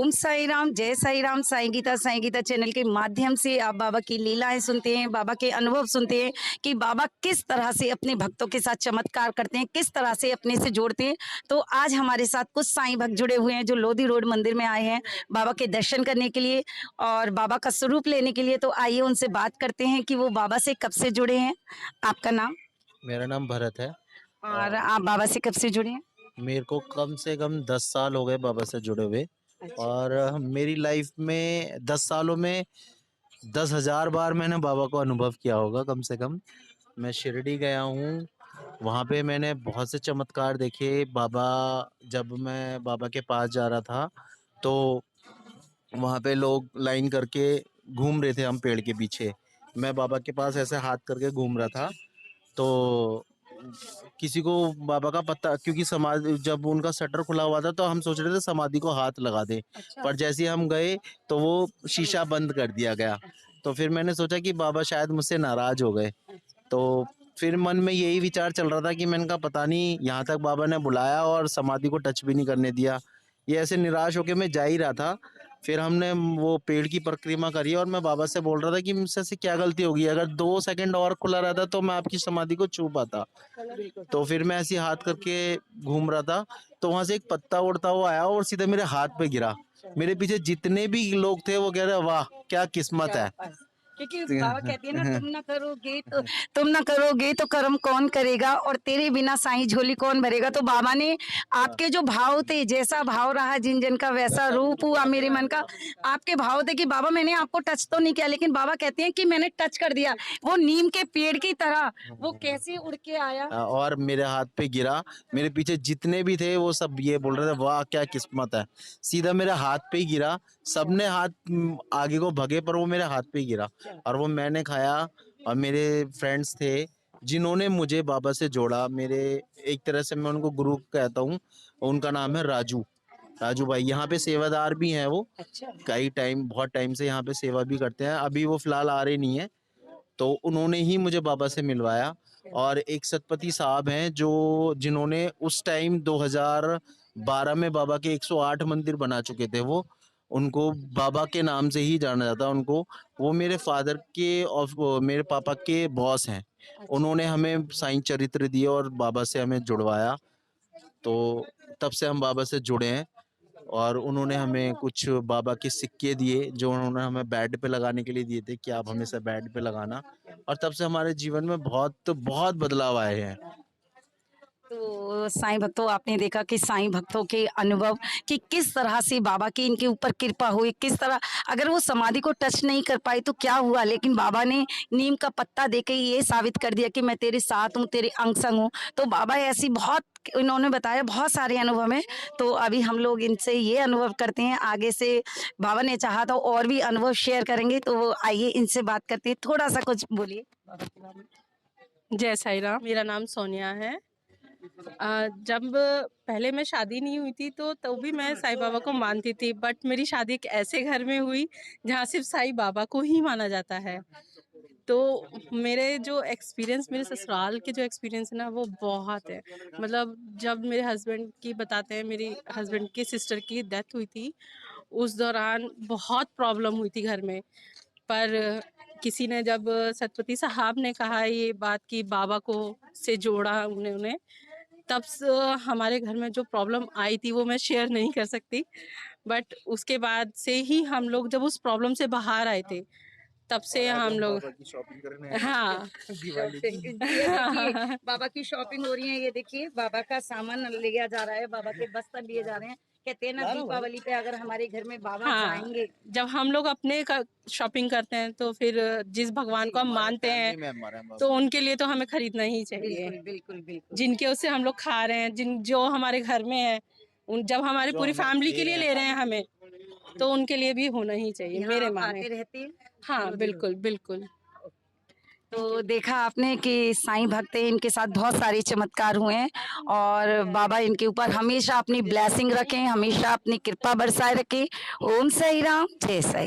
ओम साई राम, जय साई राम। साईं गीता चैनल के माध्यम से आप बाबा की लीलाएं सुनते हैं, बाबा के अनुभव सुनते हैं कि बाबा किस तरह से अपने भक्तों के साथ चमत्कार करते हैं, किस तरह से अपने से जोड़ते हैं। तो आज हमारे साथ कुछ साईं भक्त जुड़े हुए हैं जो लोधी रोड मंदिर में आए हैं बाबा के दर्शन करने के लिए और बाबा का स्वरूप लेने के लिए। तो आइए उनसे बात करते हैं कि वो बाबा से कब से जुड़े हैं। आपका नाम? मेरा नाम भरत है और और आप बाबा से कब से जुड़े हैं? मेरे को कम से कम 10 साल हो गए बाबा से जुड़े हुए। अच्छा। और मेरी लाइफ में 10 सालों में 10,000 बार मैंने बाबा को अनुभव किया होगा कम से कम। मैं शिरडी गया हूँ, वहाँ पे मैंने बहुत से चमत्कार देखे। जब मैं बाबा के पास जा रहा था तो वहाँ पे लोग लाइन करके घूम रहे थे, हम पेड़ के पीछे। मैं बाबा के पास ऐसे हाथ करके घूम रहा था, तो किसी को बाबा का पता, क्योंकि समाधि जब उनका शटर खुला हुआ था तो हम सोच रहे थे समाधि को हाथ लगा दें। अच्छा। पर जैसे ही हम गए तो वो शीशा बंद कर दिया गया। तो फिर मैंने सोचा कि बाबा शायद मुझसे नाराज हो गए। तो फिर मन में यही विचार चल रहा था कि मैंने कहा पता नहीं, यहाँ तक बाबा ने बुलाया और समाधि को टच भी नहीं करने दिया। ये ऐसे निराश होकर मैं जा ही रहा था। फिर हमने वो पेड़ की परिक्रमा करी और मैं बाबा से बोल रहा था कि मुझसे से क्या गलती होगी, अगर 2 सेकंड और खुला रहता तो मैं आपकी समाधि को छू पाता। तो फिर मैं ऐसे हाथ करके घूम रहा था, तो वहां से एक पत्ता उड़ता हुआ आया और सीधे मेरे हाथ पे गिरा। मेरे पीछे जितने भी लोग थे वो कह रहे वाह क्या किस्मत है। क्योंकि बाबा कहती है ना, तुम ना करोगे तो कर्म कौन करेगा और तेरे बिना साईं झोली कौन भरेगा। तो बाबा ने आपके जो भाव थे, जैसा भाव रहा जिन जन का वैसा रूप हुआ मेरे मन का। आपके भाव थे कि बाबा मैंने आपको टच तो नहीं किया, लेकिन बाबा कहते हैं कि मैंने टच कर दिया। वो नीम के पेड़ की तरह वो कैसे उड़ के आया और मेरे हाथ पे गिरा। मेरे पीछे जितने भी थे वो सब ये बोल रहे थे वाह क्या किस्मत है। सीधा मेरे हाथ पे ही गिरा। सबने हाथ आगे को भगे पर वो मेरे हाथ पे ही गिरा और वो मैंने खाया। और मेरे फ्रेंड्स थे जिन्होंने मुझे बाबा से जोड़ा। मेरे एक तरह से मैं उनको गुरु कहता हूँ। उनका नाम है राजू। राजू भाई यहाँ पे सेवादार भी हैं वो। अच्छा। बहुत टाइम से यहाँ पे सेवा भी करते हैं। अभी वो फिलहाल आ रहे नहीं है, तो उन्होंने ही मुझे बाबा से मिलवाया। और एक सतपति साहब हैं जो जिन्होंने उस टाइम 2012 में बाबा के 108 मंदिर बना चुके थे। वो उनको बाबा के नाम से ही जाना जाता है उनको। वो मेरे फादर के और मेरे पापा के बॉस हैं। उन्होंने हमें साईं चरित्र दिए और बाबा से हमें जुड़वाया। तो तब से हम बाबा से जुड़े हैं। और उन्होंने हमें कुछ बाबा के सिक्के दिए जो उन्होंने हमें बेड पे लगाने के लिए दिए थे कि आप हमेशा बेड पे लगाना। और तब से हमारे जीवन में बहुत बहुत बदलाव आए हैं। तो साईं भक्तों, आपने देखा कि साईं भक्तों के अनुभव कि किस तरह से बाबा की इनके ऊपर कृपा हुई, किस तरह अगर वो समाधि को टच नहीं कर पाई तो क्या हुआ, लेकिन बाबा ने नीम का पत्ता देके ये साबित कर दिया कि मैं तेरे साथ हूँ, तेरे अंग संग हूँ। तो बाबा ऐसी बहुत इन्होंने बताया बहुत सारे अनुभव हैं। तो अभी हम लोग इनसे ये अनुभव करते हैं, आगे से बाबा ने चाहा तो और भी अनुभव शेयर करेंगे। तो आइए इनसे बात करते हैं, थोड़ा सा कुछ बोलिए बाबा के बारे में। जय साई राम। मेरा नाम सोनिया है। जब पहले मैं शादी नहीं हुई थी तो भी मैं साईं बाबा को मानती थी, बट मेरी शादी एक ऐसे घर में हुई जहाँ सिर्फ साईं बाबा को ही माना जाता है। तो मेरे जो एक्सपीरियंस, मेरे ससुराल के जो एक्सपीरियंस है ना, वो बहुत है। मतलब जब मेरे हस्बैंड की बताते हैं, मेरी हस्बैंड की सिस्टर की डेथ हुई थी, उस दौरान बहुत प्रॉब्लम हुई थी घर में। पर किसी ने जब सतपति साहब ने कहा ये बात कि बाबा को से जोड़ा उन्होंने, तब से हमारे घर में जो प्रॉब्लम आई थी वो मैं शेयर नहीं कर सकती। बट उसके बाद से ही हम लोग जब उस प्रॉब्लम से बाहर आए थे, तब से हम लोग शॉपिंग करने हाँ दिवाली ये देखिए बाबा की शॉपिंग हो रही है। ये देखिए बाबा का सामान लिया जा रहा है, बाबा के बस्तर लिए जा रहे हैं। कहते हैं ना, दीपावली पे अगर हमारे घर में बाबा हाँ, जाएंगे। जब हम लोग अपने का शॉपिंग करते हैं तो फिर जिस भगवान को हम मानते हैं तो उनके लिए तो हमें खरीदना ही चाहिए। बिल्कुल बिल्कुल बिल्कुल। जिनके उससे हम लोग खा रहे हैं, जो हमारे घर में है, जब हमारी पूरी फैमिली के लिए ले रहे हैं हमें, तो उनके लिए भी होना ही चाहिए यहाँ मेरे आप माने। आते रहती हैं? हाँ बिल्कुल बिल्कुल। तो देखा आपने कि साईं भक्त हैं, इनके साथ बहुत सारे चमत्कार हुए हैं और बाबा इनके ऊपर हमेशा अपनी ब्लेसिंग रखें, हमेशा अपनी कृपा बरसाए रखें। ओम साई राम, जय साई राम।